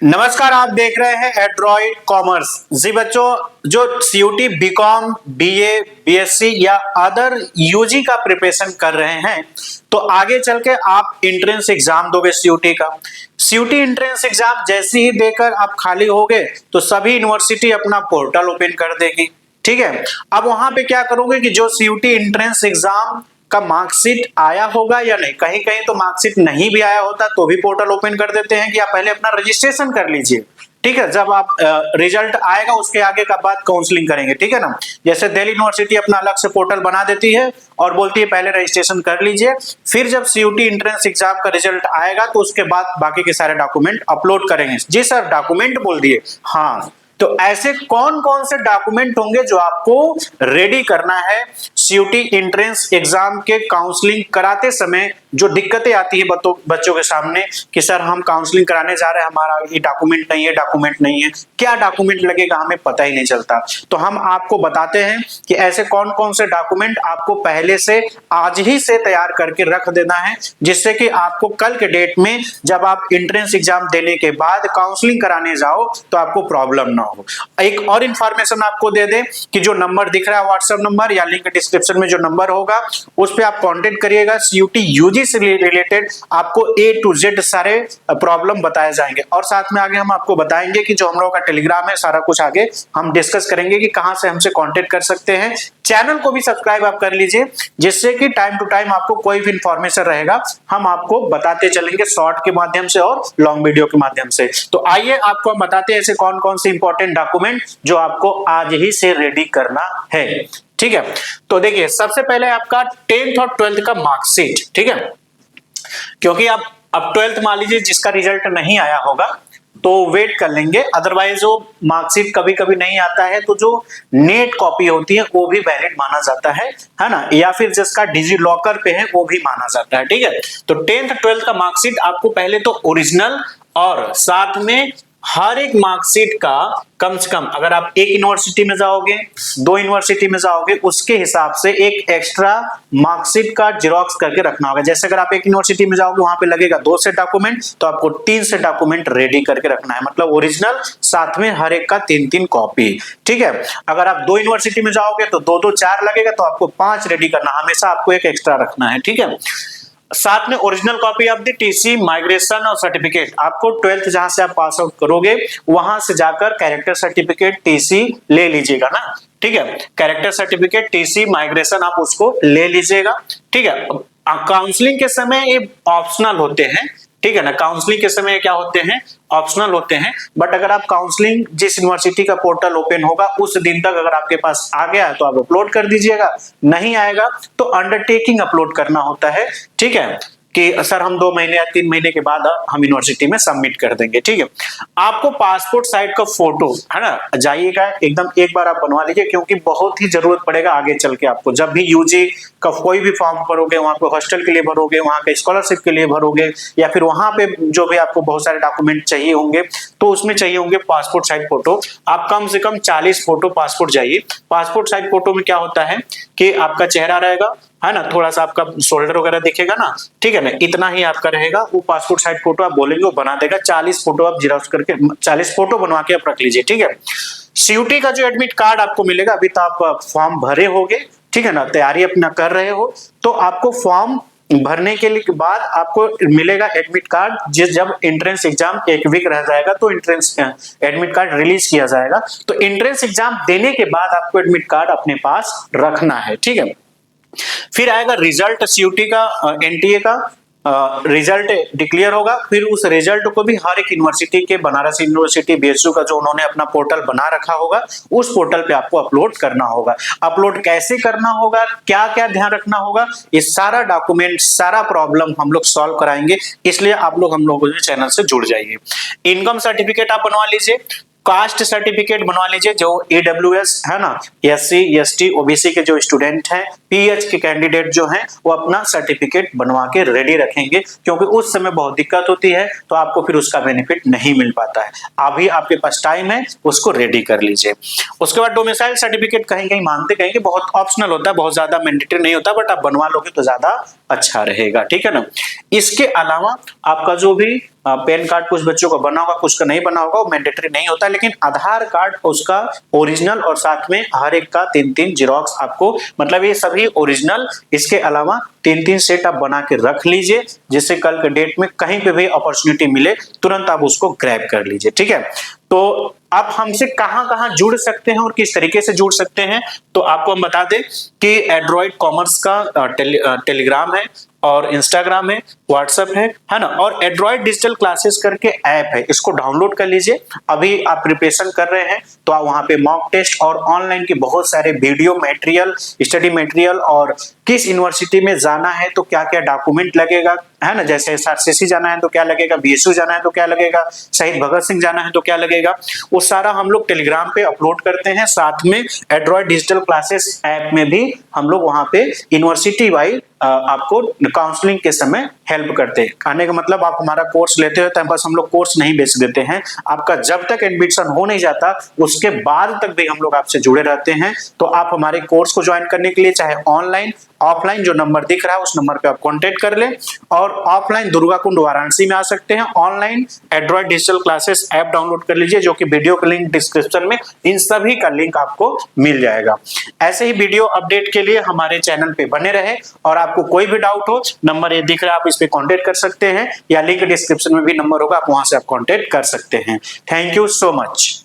नमस्कार, आप देख रहे हैं एंड्रॉइड कॉमर्स। जी बच्चों, जो सीयूटी, बीकॉम, बीए, बीएससी या अदर यूजी का प्रिपरेशन कर रहे हैं, तो आगे चल के आप एंट्रेंस एग्जाम दोगे सीयूटी का। सीयूटी एंट्रेंस एग्जाम जैसे ही देकर आप खाली होगे तो सभी यूनिवर्सिटी अपना पोर्टल ओपन कर देगी। ठीक है, अब वहां पे क्या करोगे कि जो सीयूटी एंट्रेंस एग्जाम का मार्कशीट आया होगा या नहीं, कहीं कहीं तो मार्कशीट नहीं भी आया होता तो भी पोर्टल ओपन कर देते हैं कि आप पहले अपना रजिस्ट्रेशन कर लीजिए। ठीक है, जब आप रिजल्ट आएगा उसके आगे का बात काउंसलिंग करेंगे। ठीक है ना, जैसे दिल्ली यूनिवर्सिटी अपना अलग से पोर्टल बना देती है और बोलती है पहले रजिस्ट्रेशन कर लीजिए, फिर जब सीयूटी एंट्रेंस एग्जाम का रिजल्ट आएगा तो उसके बाद बाकी के सारे डॉक्यूमेंट अपलोड करेंगे। जी सर, डॉक्यूमेंट बोल दिए। हाँ, तो ऐसे कौन कौन से डॉक्यूमेंट होंगे जो आपको रेडी करना है सीयूटी एंट्रेंस एग्जाम के काउंसलिंग कराते समय। जो दिक्कतें आती है बच्चों के सामने कि सर हम काउंसलिंग कराने जा रहे हैं, हमारा ये डॉक्यूमेंट नहीं है, डॉक्यूमेंट नहीं है, क्या डॉक्यूमेंट लगेगा हमें पता ही नहीं चलता। तो हम आपको बताते हैं कि ऐसे कौन कौन से डॉक्यूमेंट आपको पहले से आज ही से तैयार करके रख देना है, जिससे कि आपको कल के डेट में जब आप एंट्रेंस एग्जाम देने के बाद काउंसलिंग कराने जाओ तो आपको प्रॉब्लम ना हो। एक और इंफॉर्मेशन आपको दे दें कि जो नंबर दिख रहा है व्हाट्सएप नंबर या लिंक डिस्क्रिप्शन में जो नंबर होगा उस पे आप कांटेक्ट करिएगा। सीयूटी यूजी से रिलेटेड आपको ए टू जेड सारे प्रॉब्लम बताए जाएंगे और साथ में आगे हम आपको बताएंगे कि जो हम लोगों का टेलीग्राम है सारा कुछ आगे हम डिस्कस करेंगे कि कहां से हमसे कांटेक्ट कर सकते हैं। चैनल को भी सब्सक्राइब आप कर लीजिए, जिससे कि टाइम टू टाइम आपको कोई भी इंफॉर्मेशन रहेगा हम आपको बताते चलेंगे, शॉर्ट के माध्यम से और लॉन्ग वीडियो के माध्यम से। तो आइए आपको हम बताते हैं ऐसे कौन कौन से इंपॉर्टेंट डॉक्यूमेंट जो आपको आज ही से रेडी करना है। ठीक है, तो देखिए सबसे पहले आपका 10th और 12th का मार्कशीट। ठीक है, क्योंकि आप अब 12th मान लीजिए जिसका रिजल्ट नहीं आया होगा तो वेट कर लेंगे, अदरवाइज जो मार्कशीट कभी कभी नहीं आता है तो जो नेट कॉपी होती है वो भी वैलिड माना जाता है ना, या फिर जिसका डिजी लॉकर पे है वो भी माना जाता है। ठीक है, तो 10th 12th का मार्कशीट आपको पहले तो ओरिजिनल और साथ में हर एक मार्कशीट का कम से कम, अगर आप एक यूनिवर्सिटी में जाओगे, दो यूनिवर्सिटी में जाओगे, उसके हिसाब से एक एक्स्ट्रा मार्कशीट का जेरॉक्स करके रखना होगा। जैसे अगर आप एक यूनिवर्सिटी में जाओगे वहां पे लगेगा 2 सेट डॉक्यूमेंट, तो आपको 3 सेट डॉक्यूमेंट रेडी करके रखना है, मतलब ओरिजिनल साथ में हर एक का 3-3 कॉपी। ठीक है, अगर आप 2 यूनिवर्सिटी में जाओगे तो 2-2 4 लगेगा, तो आपको 5 रेडी करना, हमेशा आपको एक एक्स्ट्रा रखना है। ठीक है, साथ में original copy of the TC, migration और सर्टिफिकेट। आपको 12th जहां से आप पास आउट करोगे वहां से जाकर कैरेक्टर सर्टिफिकेट, टीसी ले लीजिएगा ना। ठीक है, कैरेक्टर सर्टिफिकेट, टीसी, माइग्रेशन आप उसको ले लीजिएगा। ठीक है, काउंसलिंग के समय ये ऑप्शनल होते हैं। ठीक है ना, काउंसलिंग के समय क्या होते हैं, ऑप्शनल होते हैं, बट अगर आप काउंसलिंग जिस यूनिवर्सिटी का पोर्टल ओपन होगा उस दिन तक अगर आपके पास आ गया तो आप अपलोड कर दीजिएगा, नहीं आएगा तो अंडरटेकिंग अपलोड करना होता है। ठीक है, कि सर हम 2 महीने या 3 महीने के बाद हम यूनिवर्सिटी में सबमिट कर देंगे। ठीक है, आपको पासपोर्ट साइज का फोटो है ना जाइएगा, एकदम एक बार आप बनवा लीजिए, क्योंकि बहुत ही जरूरत पड़ेगा आगे चल के आपको। जब भी यूजी का कोई भी फॉर्म भरोगे, वहां पे हॉस्टल के लिए भरोगे, वहां पे स्कॉलरशिप के लिए भरोगे, या फिर वहां पे जो भी आपको बहुत सारे डॉक्यूमेंट चाहिए होंगे तो उसमें चाहिए होंगे पासपोर्ट साइज फोटो। आप कम से कम 40 फोटो पासपोर्ट चाहिए। पासपोर्ट साइज फोटो में क्या होता है कि आपका चेहरा रहेगा, है ना, थोड़ा सा आपका शोल्डर वगैरह दिखेगा ना। ठीक है ना, इतना ही आपका रहेगा, वो पासपोर्ट साइज फोटो आप बोलेंगे वो बना देगा। 40 फोटो आप जेरॉक्स करके 40 फोटो बनवा के आप रख लीजिए। ठीक है, सीयूटी का जो एडमिट कार्ड आपको मिलेगा, अभी तो आप फॉर्म भरे होगे, ठीक है ना, तैयारी अपना कर रहे हो, तो आपको फॉर्म भरने के लिए बाद आपको मिलेगा एडमिट कार्ड। जब एंट्रेंस एग्जाम एक वीक रह जाएगा तो एंट्रेंस एडमिट कार्ड रिलीज किया जाएगा, तो एंट्रेंस एग्जाम देने के बाद आपको एडमिट कार्ड अपने पास रखना है। ठीक है, फिर आएगा रिजल्ट, सीयूटी का एनटीए का रिजल्ट डिक्लेयर होगा, फिर उस रिजल्ट को भी हर एक यूनिवर्सिटी के, बनारस यूनिवर्सिटी, बीएचयू का जो उन्होंने अपना पोर्टल बना रखा होगा उस पोर्टल पे आपको अपलोड करना होगा। अपलोड कैसे करना होगा, क्या क्या ध्यान रखना होगा, ये सारा डॉक्यूमेंट, सारा प्रॉब्लम हम लोग सॉल्व कराएंगे, इसलिए आप लोग हम लोगों के चैनल से जुड़ जाइए। इनकम सर्टिफिकेट आप बनवा लीजिए, कास्ट सर्टिफिकेट बनवा लीजिए, जो ईडब्ल्यूएस है ना, एससी एसटी ओबीसी के जो स्टूडेंट हैं, पीएच के कैंडिडेट जो हैं, वो अपना सर्टिफिकेट बनवा के रेडी रखेंगे, क्योंकि उस समय बहुत दिक्कत होती है तो आपको फिर उसका बेनिफिट नहीं मिल पाता है। अभी आपके पास टाइम है, उसको रेडी कर लीजिए। उसके बाद डोमिसाइल सर्टिफिकेट कहीं कहीं मांगते, कहीं कि बहुत ऑप्शनल होता है, बहुत ज्यादा मैंडेटरी नहीं होता, बट आप बनवा लोगे तो ज्यादा अच्छा रहेगा। ठीक है ना, इसके अलावा आपका जो भी पैन कार्ड कुछ बच्चों का बना होगा, कुछ का नहीं बना होगा, वो मैंडेटरी नहीं होता, लेकिन आधार कार्ड उसका ओरिजिनल और साथ में हर एक का 3-3 जेरॉक्स आपको, मतलब ये सभी ओरिजिनल, इसके अलावा 3-3 सेट आप बना के रख लीजिए, जिससे कल के डेट में कहीं पे भी अपॉर्चुनिटी मिले तुरंत आप उसको ग्रैब कर लीजिए। ठीक है, तो आप हमसे कहां कहां जुड़ सकते हैं और किस तरीके से जुड़ सकते हैं, तो आपको हम बता दें कि एंड्रॉइड कॉमर्स का टेलीग्राम है और इंस्टाग्राम है, व्हाट्सएप है ना, और एंड्रॉइड डिजिटल क्लासेस करके ऐप है, इसको डाउनलोड कर लीजिए। अभी आप प्रिपरेशन कर रहे हैं तो आप वहां पे मॉक टेस्ट और ऑनलाइन के बहुत सारे वीडियो मटेरियल, स्टडी मटेरियल, और किस यूनिवर्सिटी में जाना है तो क्या क्या डॉक्यूमेंट लगेगा, है ना, जैसे SRCC जाना है तो क्या लगेगा, BSU जाना है तो क्या लगेगा, शहीद भगत सिंह जाना है तो क्या लगेगा, वो सारा हम लोग टेलीग्राम पे अपलोड करते हैं। साथ में एंड्रॉइड डिजिटल क्लासेस ऐप में भी हम लोग वहां पे यूनिवर्सिटी वाइज आपको काउंसलिंग के समय हेल्प करते हैं। कहने का मतलब आप हमारा कोर्स लेते हो तो बस हम लोग कोर्स नहीं बेच देते हैं, आपका जब तक एडमिशन हो नहीं जाता उसके बाद तक भी हम लोग आपसे जुड़े रहते हैं। तो आप हमारे कोर्स को ज्वाइन करने के लिए चाहे ऑनलाइन ऑफलाइन जो नंबर दिख रहा है उस नंबर पे आप कांटेक्ट कर लें, और ऑफलाइन दुर्गा कुंड वाराणसी में आ सकते हैं, online Android digital classes app download कर लीजिए, जो कि वीडियो का लिंक डिस्क्रिप्शन में, इन सभी का लिंक आपको मिल जाएगा। ऐसे ही वीडियो अपडेट के लिए हमारे चैनल पे बने रहे, और आपको कोई भी डाउट हो, नंबर ये दिख रहा है, आप इस पे कांटेक्ट कर सकते हैं, या लिंक डिस्क्रिप्शन में भी नंबर होगा, आप वहां से आप कांटेक्ट कर सकते हैं। Thank you so much.